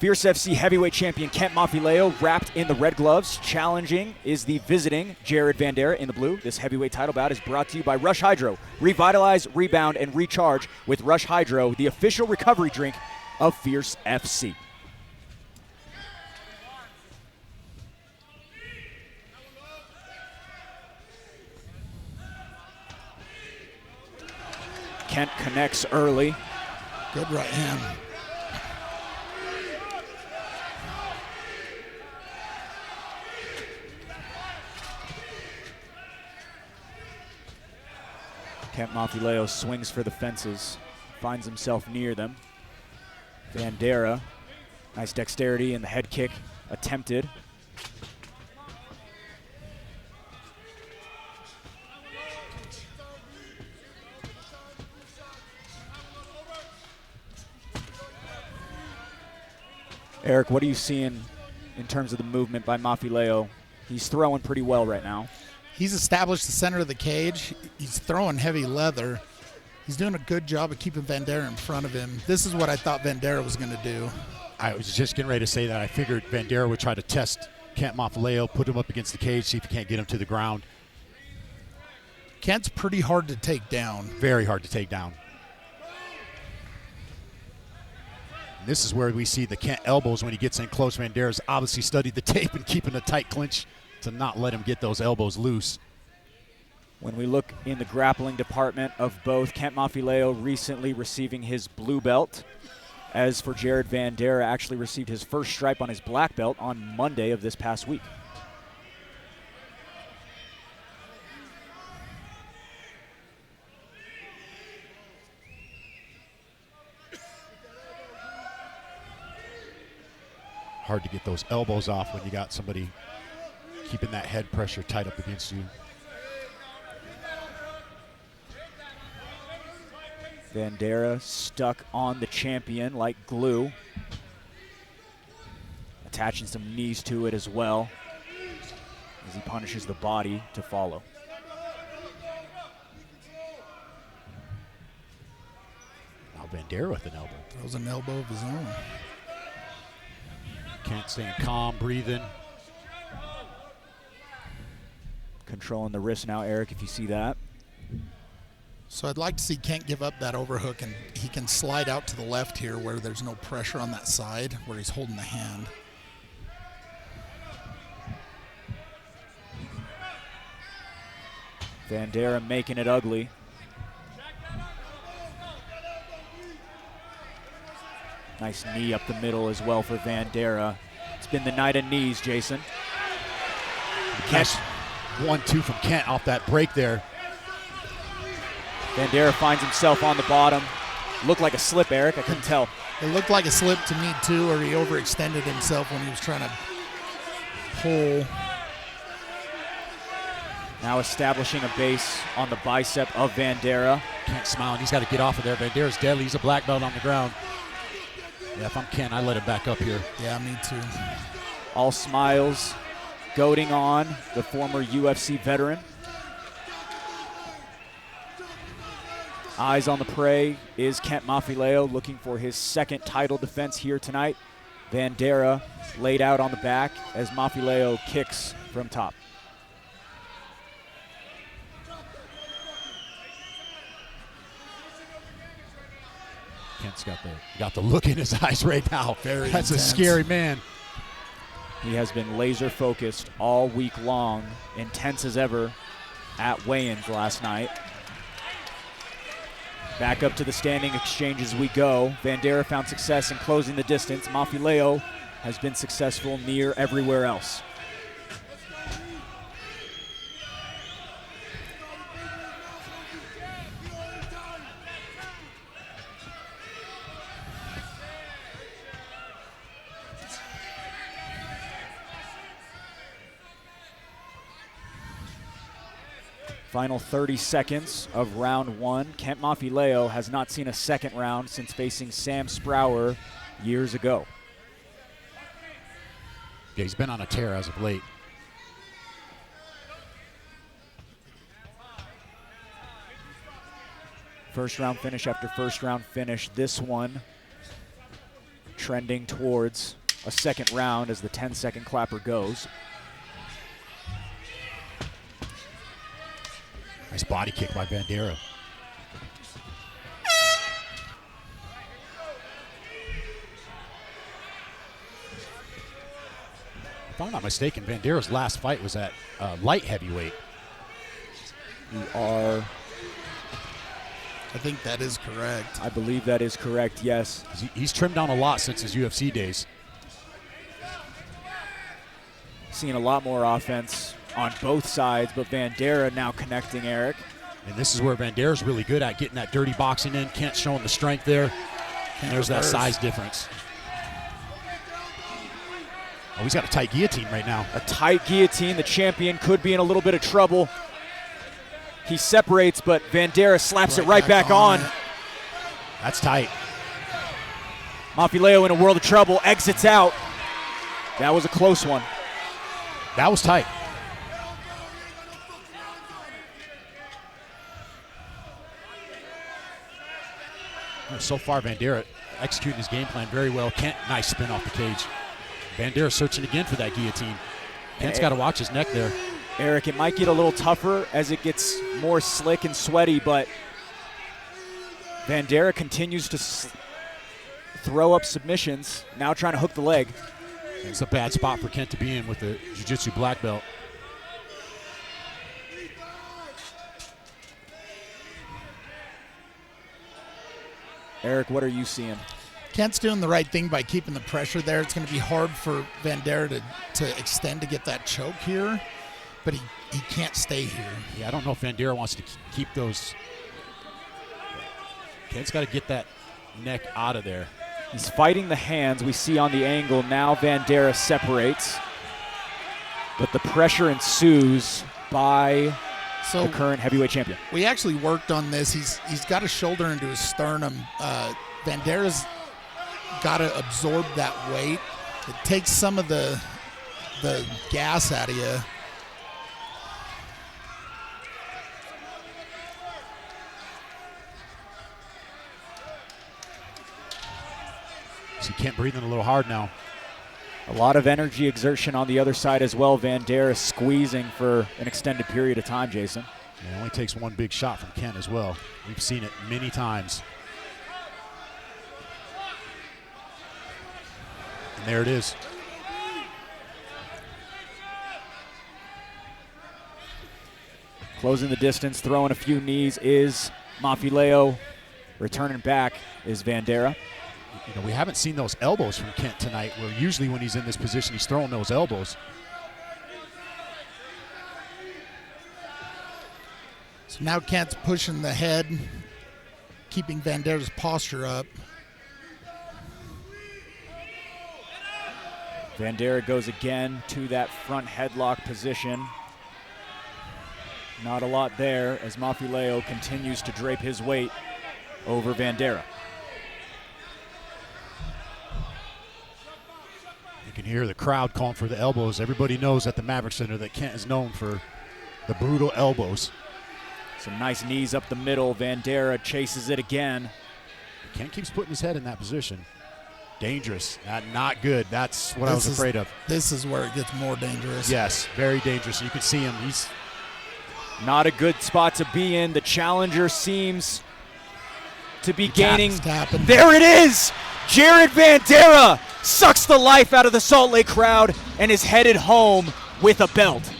Fierce FC heavyweight champion Kent Mafileo wrapped in the red gloves. Challenging is the visiting Jared Vanderaa in the blue. This heavyweight title bout is brought to you by Rush Hydro. Revitalize, rebound, and recharge with Rush Hydro, the official recovery drink of Fierce FC. Kent connects early. Good right hand. Kent Mafileo swings for the fences, finds himself near them. Vanderaa, nice dexterity in the head kick attempted. Eric, what are you seeing in terms of the movement by Mafileo? He's throwing pretty well right now. He's established the center of the cage. He's throwing heavy leather. He's doing a good job of keeping Vanderaa in front of him. This is what I thought Vanderaa was going to do. I was just getting ready to say that. I figured Vanderaa would try to test Kent Mafileo, put him up against the cage, see if he can't get him to the ground. Kent's pretty hard to take down. Very hard to take down. And this is where we see the Kent elbows when he gets in close. Vandera's obviously studied the tape and keeping a tight clinch to not let him get those elbows loose. When we look in the grappling department of both, Kent Mafileo recently receiving his blue belt. As for Jared Vanderaa, actually received his first stripe on his black belt on Monday of this past week. Hard to get those elbows off when you got somebody keeping that head pressure tight up against you. Vanderaa stuck on the champion like glue. Attaching some knees to it as well as he punishes the body to follow. Now Vanderaa with an elbow. Throws an elbow of his own. Kent staying calm, breathing. Controlling the wrist now, Eric, if you see that. So I'd like to see Kent give up that overhook, and he can slide out to the left here where there's no pressure on that side where he's holding the hand. Vanderaa making it ugly. Nice knee up the middle as well for Vanderaa. It's been the night of knees, Jason. Nice 1-2 from Kent off that break there. Vanderaa finds himself on the bottom. Looked like a slip, Eric. I couldn't tell. It looked like a slip to me, too, or he overextended himself when he was trying to pull. Now establishing a base on the bicep of Vanderaa. Kent smiling. He's got to get off of there. Vandera's deadly. He's a black belt on the ground. Yeah, if I'm Kent, I let him back up here. Yeah, me too. All smiles, goading on the former UFC veteran. Eyes on the prey is Kent Mafileo, looking for his second title defense here tonight. Vanderaa laid out on the back as Mafileo kicks from top. Kent's got the look in his eyes right now. Very That's intense. a scary man. He has been laser focused all week long, intense as ever at weigh-ins last night. Back up to the standing exchange as we go. Vanderaa found success in closing the distance. Mafileo has been successful near everywhere else. Final 30 seconds of round one. Kent Mafileo has not seen a second round since facing Sam Sprower years ago. Yeah, he's been on a tear as of late. First round finish after first round finish. This one trending towards a second round as the 10-second clapper goes. Nice body kick by Vanderaa. If I'm not mistaken, Vandeera's last fight was at light heavyweight. I think that is correct. I believe that is correct, yes. He's trimmed down a lot since his UFC days. Seeing a lot more offense on both sides, but Vanderaa now connecting, Eric. And this is where Vandeera's really good at getting that dirty boxing in. Kent showing the strength there. And there's that size difference. Oh, he's got a tight guillotine right now. A tight guillotine. The champion could be in a little bit of trouble. He separates, but Vanderaa slaps it right back on. That's tight. Mafileo in a world of trouble, exits out. That was a close one. That was tight. So far, Vanderaa executing his game plan very well. Kent, nice spin off the cage. Vanderaa searching again for that guillotine. Kent's got to watch his neck there. Eric, it might get a little tougher as it gets more slick and sweaty, but Vanderaa continues to throw up submissions, now trying to hook the leg. It's a bad spot for Kent to be in with the jiu-jitsu black belt. Eric, what are you seeing? Kent's doing the right thing by keeping the pressure there. It's going to be hard for Vanderaa to extend to get that choke here, but he can't stay here. Yeah, I don't know if Vanderaa wants to keep those. Kent's got to get that neck out of there. He's fighting the hands we see on the angle. Now Vanderaa separates, but the pressure ensues by the current heavyweight champion. We actually worked on this. He's got a shoulder into his sternum. Vandeera's got to absorb that weight. It takes some of the gas out of you. So Kent breathing a little hard now. A lot of energy exertion on the other side as well. Vanderaa squeezing for an extended period of time, Jason. Yeah, it only takes one big shot from Kent as well. We've seen it many times. And there it is. Closing the distance, throwing a few knees is Mafileo. Returning back is Vanderaa. You know, we haven't seen those elbows from Kent tonight, where usually when he's in this position, he's throwing those elbows. So now Kent's pushing the head, keeping Vandeera's posture up. Vanderaa goes again to that front headlock position. Not a lot there as Mafileo continues to drape his weight over Vanderaa. You can hear the crowd calling for the elbows. Everybody knows at the Maverick Center that Kent is known for the brutal elbows. Some nice knees up the middle. Vanderaa chases it again. Kent keeps putting his head in that position. Dangerous. Not good. That's what I was afraid of. This is where it gets more dangerous. Yes, very dangerous. You can see him. He's not a good spot to be in. The challenger seems to be gaining. There it is! Jared Vanderaa sucks the life out of the Salt Lake crowd and is headed home with a belt.